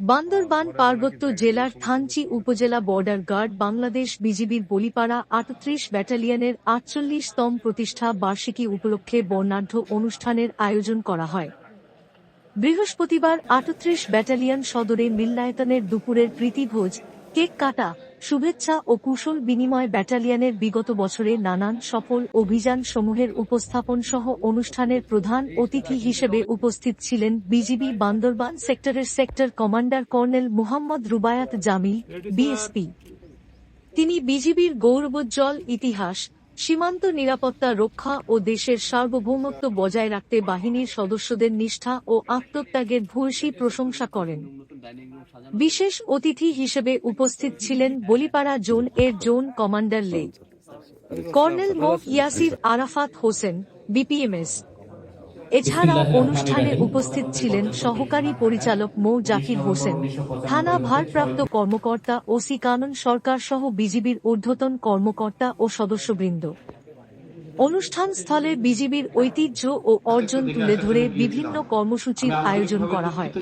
বান্দরবান পার্বত্য জেলার থানচি উপজেলা বর্ডার গার্ড বাংলাদেশ বিজিবির বলিপাড়া ৩৮ ব্যাটালিয়নের ৪৮তম প্রতিষ্ঠা বার্ষিকী উপলক্ষে বর্ণাঢ্য অনুষ্ঠানের আয়োজন করা হয়। বৃহস্পতিবার ৩৮ ব্যাটালিয়ন সদরে মিলনায়তনের দুপুরের প্রীতিভোজ, কেক কাটা, শুভেচ্ছা ও কুশল বিনিময় ব্যাটালিয়নের বিগত বছরে নানান সফল অভিযান সমূহের উপস্থাপন সহ অনুষ্ঠানের প্রধান অতিথি হিসেবে উপস্থিত ছিলেন বিজিবি বান্দরবান সেক্টরের sector commander colonel Muhammad Rubayat Jamil, BSP. তিনি বিজিবির গৌরবোজ্জ্বল ইতিহাস, সীমান্ত নিরাপত্তা রক্ষা ও দেশের সার্বভৌমত্ব বজায় রাখতে বাহিনীর সদস্যদের নিষ্ঠা ও আত্মত্যাগের ভূয়সী প্রশংসা করেন। বিশেষ অতিথি হিসেবে উপস্থিত ছিলেন বলিপাড়া জোন এর জোন কমান্ডার লে কর্নেল মো ইয়াসির আরাফাত হোসেন, বিপিএমএস। এছাড়াও অনুষ্ঠানে উপস্থিত ছিলেন সহকারী পরিচালক মো জাকির হোসেন, থানা ভারপ্রাপ্ত কর্মকর্তা ওসি কানন সরকার সহ বিজিবির ঊর্ধ্বতন কর্মকর্তা ও সদস্যবৃন্দ। অনুষ্ঠানস্থলে বিজিবির ঐতিহ্য ও অর্জন তুলে ধরে বিভিন্ন কর্মসূচির আয়োজন করা হয়।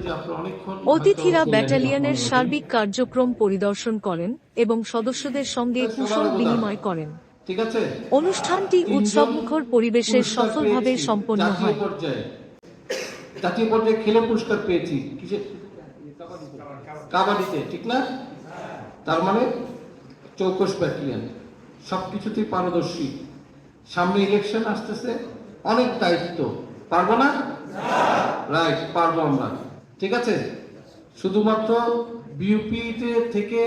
অতিথিরা ব্যাটালিয়নের সার্বিক কার্যক্রম পরিদর্শন করেন এবং সদস্যদের সঙ্গে কুশল বিনিময় করেন। অনুষ্ঠানটি উৎসবমুখর পরিবেশে সফলভাবে সম্পন্ন হয়। জাতীয় পর্যায়ে খেলে পুরস্কার পেয়েছি কাবাডিতে, ঠিক না? তার মানে ২৪ ব্যাটালিয়ন সবকিছুতেই পারদর্শী। সামনে ইলেকশন আসতেছে, অনেক দায়িত্ব, পারবো না? রাইট, পারবো আমরা, ঠিক আছে? শুধুমাত্র বিউপিতে থেকে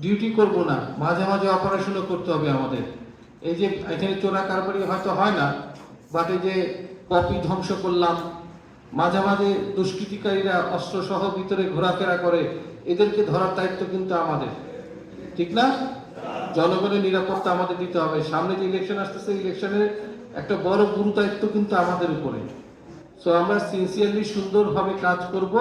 ডিউটি করব না, মাঝে মাঝে অপারেশনও করতে হবে আমাদের। এই যে এখানে চোরা কারবারি হয়তো হয় না, বাট এই যে কপি ধ্বংস করলাম, মাঝে মাঝে দুষ্কৃতিকারীরা অস্ত্র সহ ভিতরে ঘোরাফেরা করে, এদেরকে ধরার দায়িত্ব কিন্তু আমাদের, ঠিক না? জনগণের নিরাপত্তা আমাদের দিতে হবে। সামনে যে ইলেকশন আসতেছে, ইলেকশনের একটা বড় গুরু দায়িত্ব কিন্তু আমাদের উপরে। সো আমরা সিনসিয়ারলি সুন্দরভাবে কাজ করব।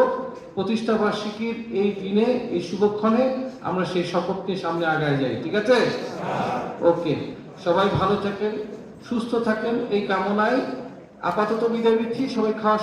প্রতিষ্ঠা বার্ষিকীর এই দিনে, এই শুভক্ষণে আমরা সেই শপথ নিয়ে সামনে আগায় যাই, ঠিক আছে? ওকে, সবাই ভালো থাকেন, সুস্থ থাকেন এই কামনায় আপাতত বিদায় নিচ্ছি। সবাই খাওয়া